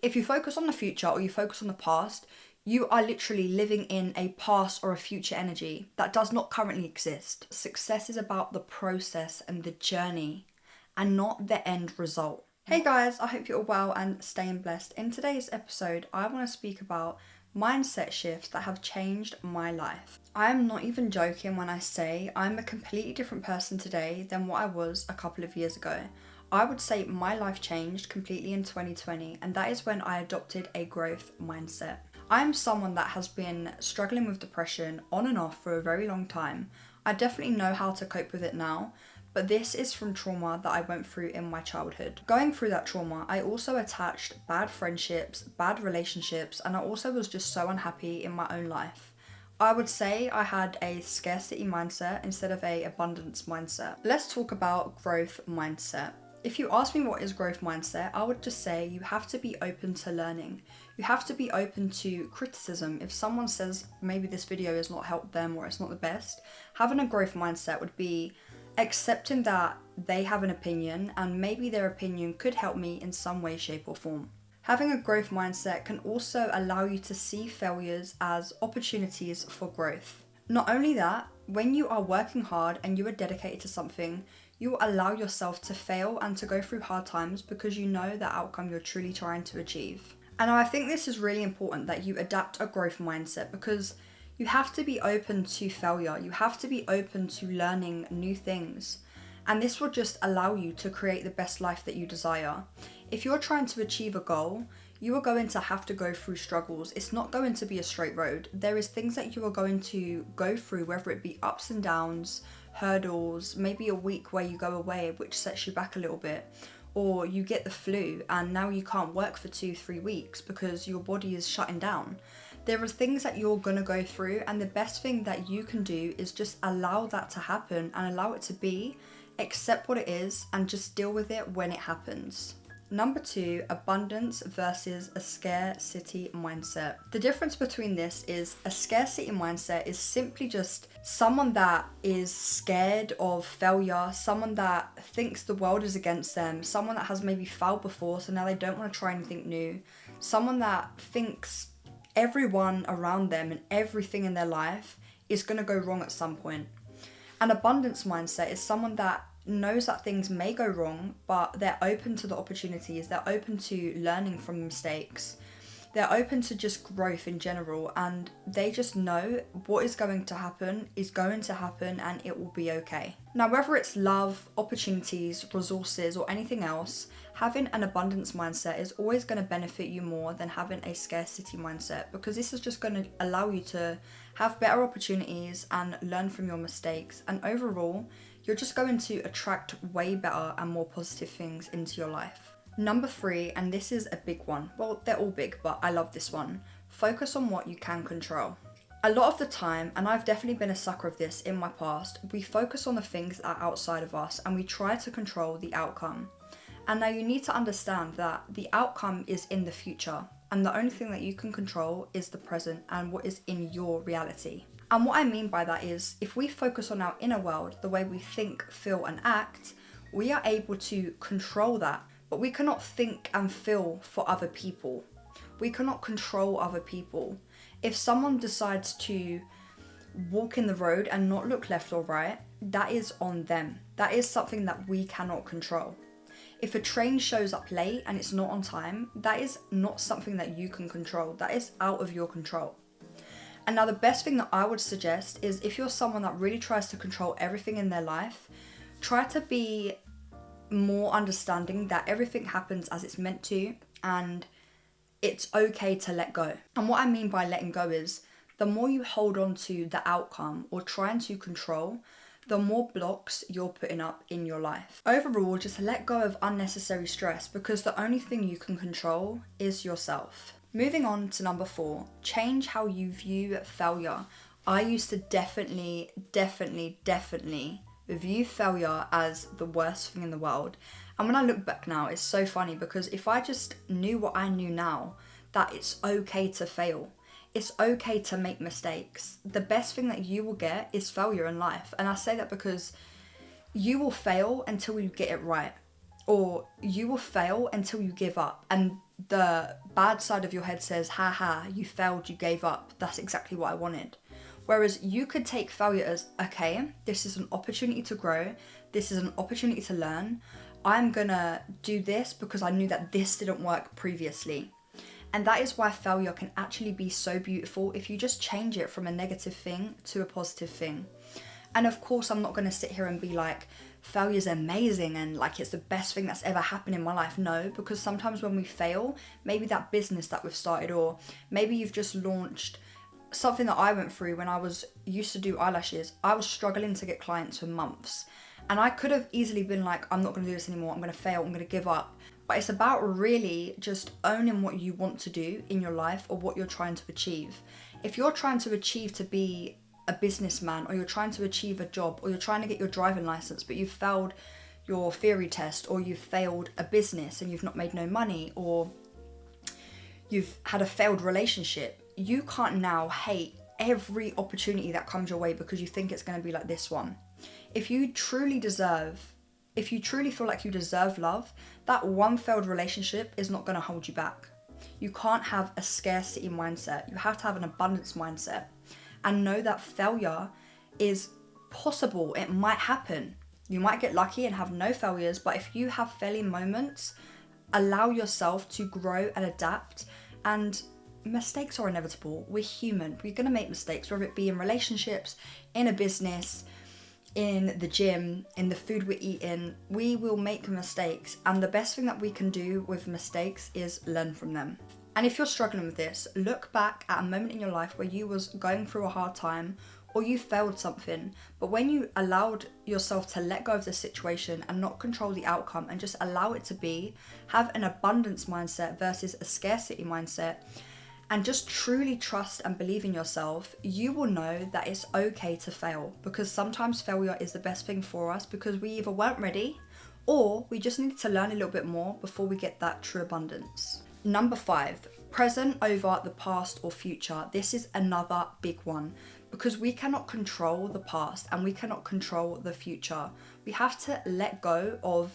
If you focus on the future or you focus on the past, you are literally living in a past or a future energy that does not currently exist. Success is about the process and the journey and not the end result. Hey guys, I hope you're all well and staying blessed. In today's episode, I want to speak about mindset shifts that have changed my life. I am not even joking when I say I'm a completely different person today than what I was a couple of years ago. I would say my life changed completely in 2020, and that is when I adopted a growth mindset. I am someone that has been struggling with depression on and off for a very long time. I definitely know how to cope with it now, but this is from trauma that I went through in my childhood. Going through that trauma, I also attached bad friendships, bad relationships, and I also was just so unhappy in my own life. I would say I had a scarcity mindset instead of an abundance mindset. Let's talk about growth mindset. If you ask me what is growth mindset, I would just say you have to be open to learning. You have to be open to criticism. If someone says maybe this video has not helped them or it's not the best, having a growth mindset would be accepting that they have an opinion and maybe their opinion could help me in some way, shape or form. Having a growth mindset can also allow you to see failures as opportunities for growth. Not only that, when you are working hard and you are dedicated to something, you will allow yourself to fail and to go through hard times because you know the outcome you're truly trying to achieve. And I think this is really important that you adapt a growth mindset because you have to be open to failure. You have to be open to learning new things. And this will just allow you to create the best life that you desire. If you're trying to achieve a goal, you are going to have to go through struggles. It's not going to be a straight road. There is things that you are going to go through, whether it be ups and downs, hurdles, maybe a week where you go away, which sets you back a little bit, or you get the flu and now you can't work for 2-3 weeks because your body is shutting down. There are things that you're gonna go through, and the best thing that you can do is just allow that to happen and allow it to be, accept what it is, and just deal with it when it happens. Number 2, abundance versus a scarcity mindset. The difference between this is a scarcity mindset is simply just someone that is scared of failure, someone that thinks the world is against them, someone that has maybe failed before so now they don't want to try anything new, someone that thinks everyone around them and everything in their life is going to go wrong at some point. An abundance mindset is someone that knows that things may go wrong, but they're open to the opportunities, they're open to learning from mistakes, they're open to just growth in general, and they just know what is going to happen and it will be okay. Now, whether it's love, opportunities, resources, or anything else, having an abundance mindset is always going to benefit you more than having a scarcity mindset, because this is just going to allow you to have better opportunities and learn from your mistakes, and overall, you're just going to attract way better and more positive things into your life. Number 3, and this is a big one. Well, they're all big, but I love this one. Focus on what you can control. A lot of the time, and I've definitely been a sucker of this in my past, we focus on the things that are outside of us and we try to control the outcome. And now you need to understand that the outcome is in the future, and the only thing that you can control is the present and what is in your reality. And what I mean by that is, if we focus on our inner world, the way we think, feel and act, we are able to control that. But we cannot think and feel for other people. We cannot control other people. If someone decides to walk in the road and not look left or right, that is on them. That is something that we cannot control. If a train shows up late and it's not on time, that is not something that you can control. That is out of your control. And now the best thing that I would suggest is, if you're someone that really tries to control everything in their life, try to be more understanding that everything happens as it's meant to, and it's okay to let go. And what I mean by letting go is, the more you hold on to the outcome or trying to control, the more blocks you're putting up in your life. Overall, just let go of unnecessary stress, because the only thing you can control is yourself. Moving on to number 4, change how you view failure. I used to definitely view failure as the worst thing in the world. And when I look back now, it's so funny, because if I just knew what I knew now, that it's okay to fail. It's okay to make mistakes. The best thing that you will get is failure in life. And I say that because you will fail until you get it right. Or you will fail until you give up. And the bad side of your head says, haha, you failed, you gave up, that's exactly what I wanted. Whereas you could take failure as, okay, this is an opportunity to grow, this is an opportunity to learn, I'm gonna do this because I knew that this didn't work previously. And that is why failure can actually be so beautiful if you just change it from a negative thing to a positive thing. And of course, I'm not going to sit here and be like, failure's amazing and like it's the best thing that's ever happened in my life. No, because sometimes when we fail, maybe that business that we've started, or maybe you've just launched something that I went through when I was used to do eyelashes. I was struggling to get clients for months. And I could have easily been like, I'm not going to do this anymore. I'm going to fail. I'm going to give up. But it's about really just owning what you want to do in your life or what you're trying to achieve. If you're trying to achieve to be a businessman, or you're trying to achieve a job, or you're trying to get your driving license, but you've failed your theory test, or you've failed a business and you've not made no money, or you've had a failed relationship, you can't now hate every opportunity that comes your way because you think it's going to be like this one. If you truly feel like you deserve love, that one failed relationship is not going to hold you back. You can't have a scarcity mindset. You have to have an abundance mindset and know that failure is possible. It might happen. You might get lucky and have no failures, but if you have failing moments, allow yourself to grow and adapt. And mistakes are inevitable. We're human. We're going to make mistakes, whether it be in relationships, in a business, in the gym, in the food we're eating. We will make mistakes, and the best thing that we can do with mistakes is learn from them. And if you're struggling with this, look back at a moment in your life where you was going through a hard time or you failed something, but when you allowed yourself to let go of the situation and not control the outcome and just allow it to be, have an abundance mindset versus a scarcity mindset, and just truly trust and believe in yourself, you will know that it's okay to fail, because sometimes failure is the best thing for us because we either weren't ready or we just needed to learn a little bit more before we get that true abundance. Number 5, present over the past or future. This is another big one because we cannot control the past and we cannot control the future. We have to let go of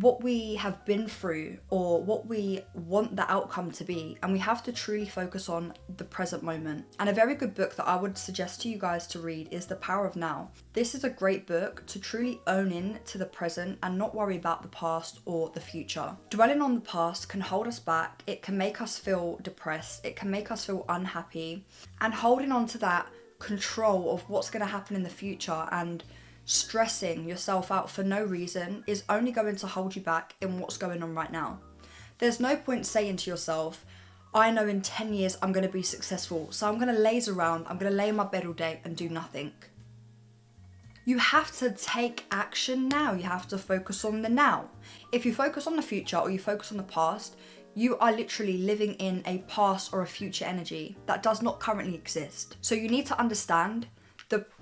what we have been through or what we want the outcome to be, and we have to truly focus on the present moment. And a very good book that I would suggest to you guys to read is The Power of Now. This is a great book to truly own in to the present and not worry about the past or the future. Dwelling on the past can hold us back, it can make us feel depressed, it can make us feel unhappy, and holding on to that control of what's going to happen in the future and stressing yourself out for no reason is only going to hold you back in what's going on right now. There's no point saying to yourself, I know in 10 years I'm going to be successful, so I'm going to laze around, I'm going to lay in my bed all day and do nothing. You have to take action now. You have to focus on the now. If you focus on the future or you focus on the past, you are literally living in a past or a future energy that does not currently exist. So you need to understand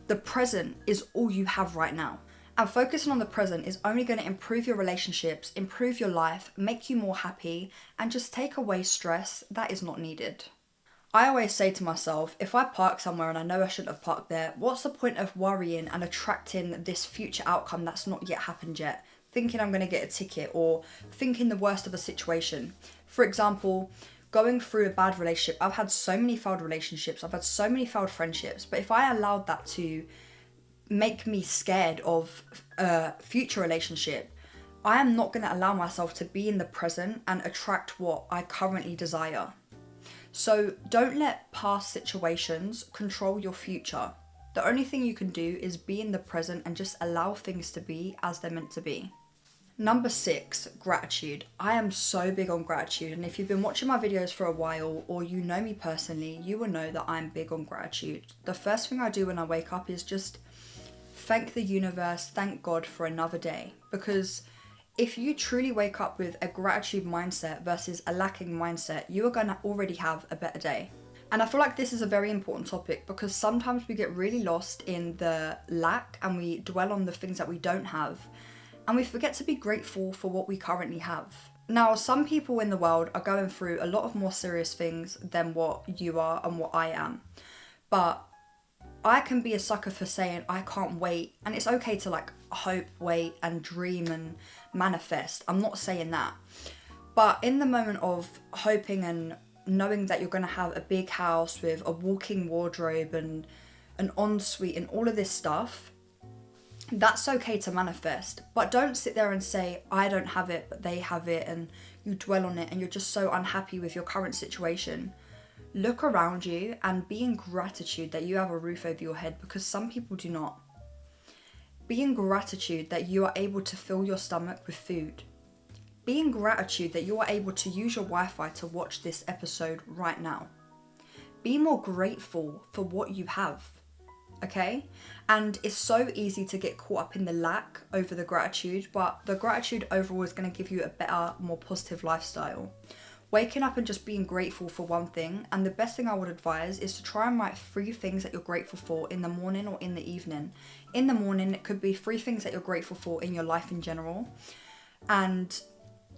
the present is all you have right now. And focusing on the present is only going to improve your relationships, improve your life, make you more happy, and just take away stress that is not needed. I always say to myself, if I park somewhere and I know I shouldn't have parked there, what's the point of worrying and attracting this future outcome that's not yet happened yet? Thinking I'm going to get a ticket or thinking the worst of a situation. For example, going through a bad relationship. I've had so many failed relationships. I've had so many failed friendships. But if I allowed that to make me scared of a future relationship, I am not going to allow myself to be in the present and attract what I currently desire. So don't let past situations control your future. The only thing you can do is be in the present and just allow things to be as they're meant to be. Number 6, gratitude. I am so big on gratitude, and if you've been watching my videos for a while or you know me personally, you will know that I'm big on gratitude. The first thing I do when I wake up is just thank the universe, thank God for another day. Because if you truly wake up with a gratitude mindset versus a lacking mindset, you are going to already have a better day. And I feel like this is a very important topic because sometimes we get really lost in the lack and we dwell on the things that we don't have. And we forget to be grateful for what we currently have. Now, some people in the world are going through a lot of more serious things than what you are and what I am. But I can be a sucker for saying I can't wait. And it's okay to hope, wait and dream and manifest. I'm not saying that. But in the moment of hoping and knowing that you're going to have a big house with a walk-in wardrobe and an ensuite and all of this stuff, that's okay to manifest. But don't sit there and say, I don't have it, but they have it, and you dwell on it and you're just so unhappy with your current situation. Look around you and be in gratitude that you have a roof over your head, because some people do not. Be in gratitude that you are able to fill your stomach with food. Be in gratitude that you are able to use your Wi-Fi to watch this episode right now. Be more grateful for what you have, okay? And it's so easy to get caught up in the lack over the gratitude, but the gratitude overall is going to give you a better, more positive lifestyle. Waking up and just being grateful for one thing, and the best thing I would advise is to try and write 3 things that you're grateful for in the morning or in the evening. In the morning, it could be 3 things that you're grateful for in your life in general, and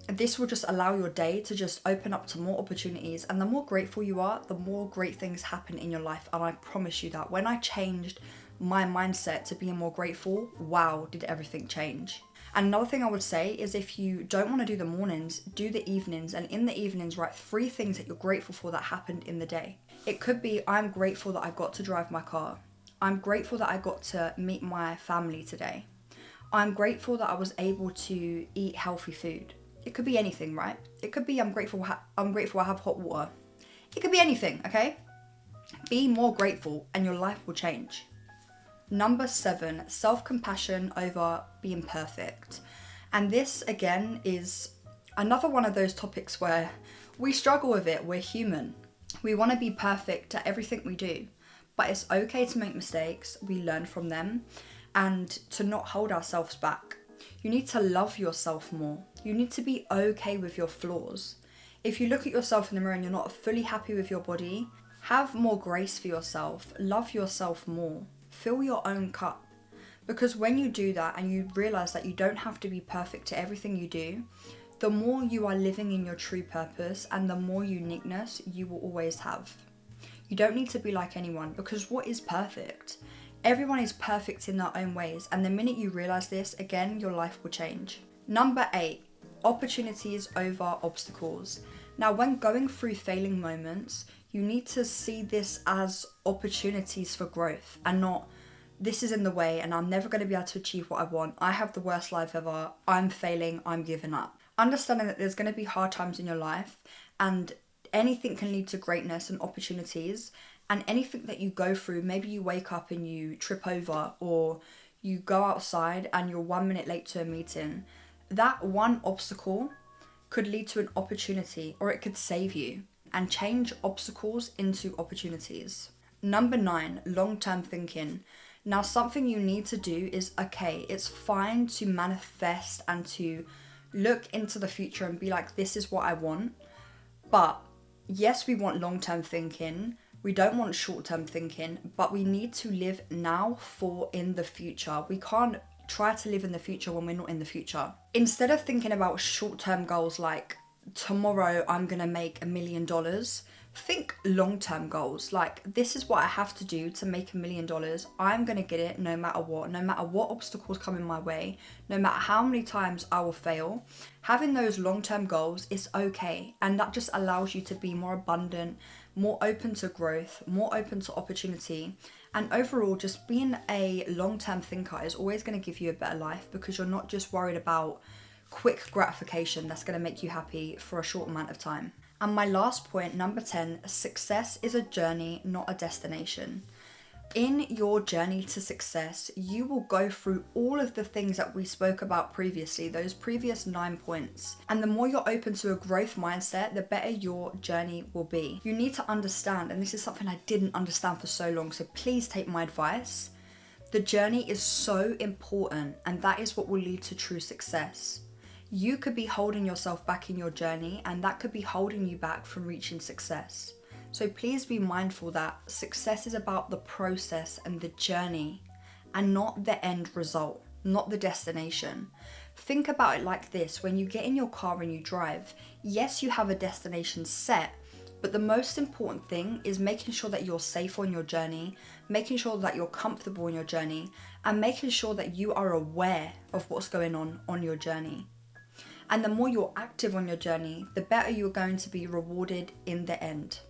this will just allow your day to just open up to more opportunities. And the more grateful you are, the more great things happen in your life. And I promise you that when I changed my mindset to being more grateful, wow, did everything change. And another thing I would say is, if you don't want to do the mornings, do the evenings. And in the evenings, write 3 things that you're grateful for that happened in the day. It could be, I'm grateful that I got to drive my car. I'm grateful that I got to meet my family today. I'm grateful that I was able to eat healthy food. It could be anything, right? It could be, I'm grateful I have hot water. It could be anything, okay? Be more grateful and your life will change. Number 7, self-compassion over being perfect. And this, again, is another one of those topics where we struggle with it. We're human. We want to be perfect at everything we do. But it's okay to make mistakes. We learn from them. And to not hold ourselves back. You need to love yourself more. You need to be okay with your flaws. If you look at yourself in the mirror and you're not fully happy with your body, have more grace for yourself. Love yourself more. Fill your own cup. Because when you do that and you realize that you don't have to be perfect to everything you do, the more you are living in your true purpose and the more uniqueness you will always have. You don't need to be like anyone, because what is perfect? Everyone is perfect in their own ways, and the minute you realize this, again, your life will change. Number 8, opportunities over obstacles. Now, when going through failing moments, you need to see this as opportunities for growth and not, this is in the way and I'm never going to be able to achieve what I want. I have the worst life ever. I'm failing. I'm giving up. Understanding that there's going to be hard times in your life, and anything can lead to greatness and opportunities. And anything that you go through, maybe you wake up and you trip over, or you go outside and you're 1 minute late to a meeting. That one obstacle could lead to an opportunity, or it could save you, and change obstacles into opportunities. Number 9, long-term thinking. Now, something you need to do is, okay, it's fine to manifest and to look into the future and be like, this is what I want. But yes, we want long-term thinking. We don't want short-term thinking, but we need to live now for in the future. We can't try to live in the future when we're not in the future. Instead of thinking about short-term goals like, tomorrow I'm gonna make $1 million, think long-term goals. Like, this is what I have to do to make $1 million. I'm gonna get it no matter what obstacles come in my way, no matter how many times I will fail. Having those long-term goals is okay, and that just allows you to be more abundant, more open to growth, more open to opportunity, and overall just being a long-term thinker is always going to give you a better life, because you're not just worried about quick gratification that's going to make you happy for a short amount of time. And my last point, number 10, success is a journey, not a destination. In your journey to success, you will go through all of the things that we spoke about previously, those previous 9 points. And the more you're open to a growth mindset, the better your journey will be. You need to understand, and this is something I didn't understand for so long, so please take my advice. The journey is so important, and that is what will lead to true success. You could be holding yourself back in your journey, and that could be holding you back from reaching success. So please be mindful that success is about the process and the journey, and not the end result, not the destination. Think about it like this: when you get in your car and you drive, yes, you have a destination set, but the most important thing is making sure that you're safe on your journey, making sure that you're comfortable on your journey, and making sure that you are aware of what's going on your journey. And the more you're active on your journey, the better you're going to be rewarded in the end.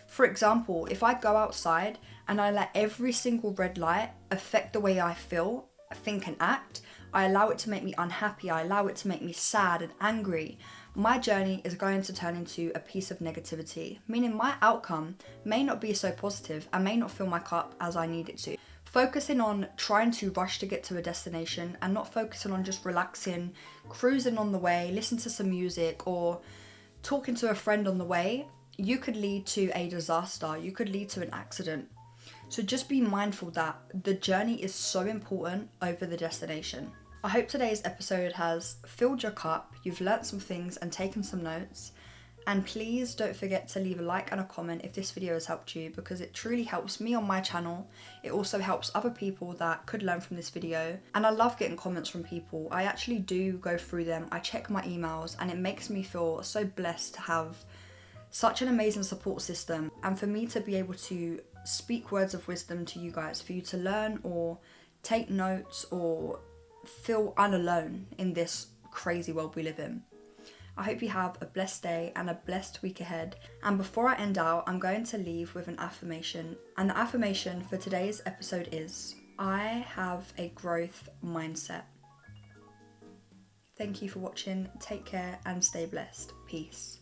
For example, if I go outside and I let every single red light affect the way I feel, think and act, I allow it to make me unhappy, I allow it to make me sad and angry, my journey is going to turn into a piece of negativity, meaning my outcome may not be so positive and may not fill my cup as I need it to. Focusing on trying to rush to get to a destination and not focusing on just relaxing, cruising on the way, listening to some music or talking to a friend on the way, you could lead to a disaster, you could lead to an accident. So just be mindful that the journey is so important over the destination. I hope today's episode has filled your cup, you've learnt some things and taken some notes. And please don't forget to leave a like and a comment if this video has helped you, because it truly helps me on my channel. It also helps other people that could learn from this video. And I love getting comments from people. I actually do go through them. I check my emails and it makes me feel so blessed to have such an amazing support system, and for me to be able to speak words of wisdom to you guys, for you to learn or take notes or feel unalone in this crazy world we live in. I hope you have a blessed day and a blessed week ahead. And before I end out, I'm going to leave with an affirmation. And the affirmation for today's episode is, I have a growth mindset. Thank you for watching. Take care and stay blessed. Peace.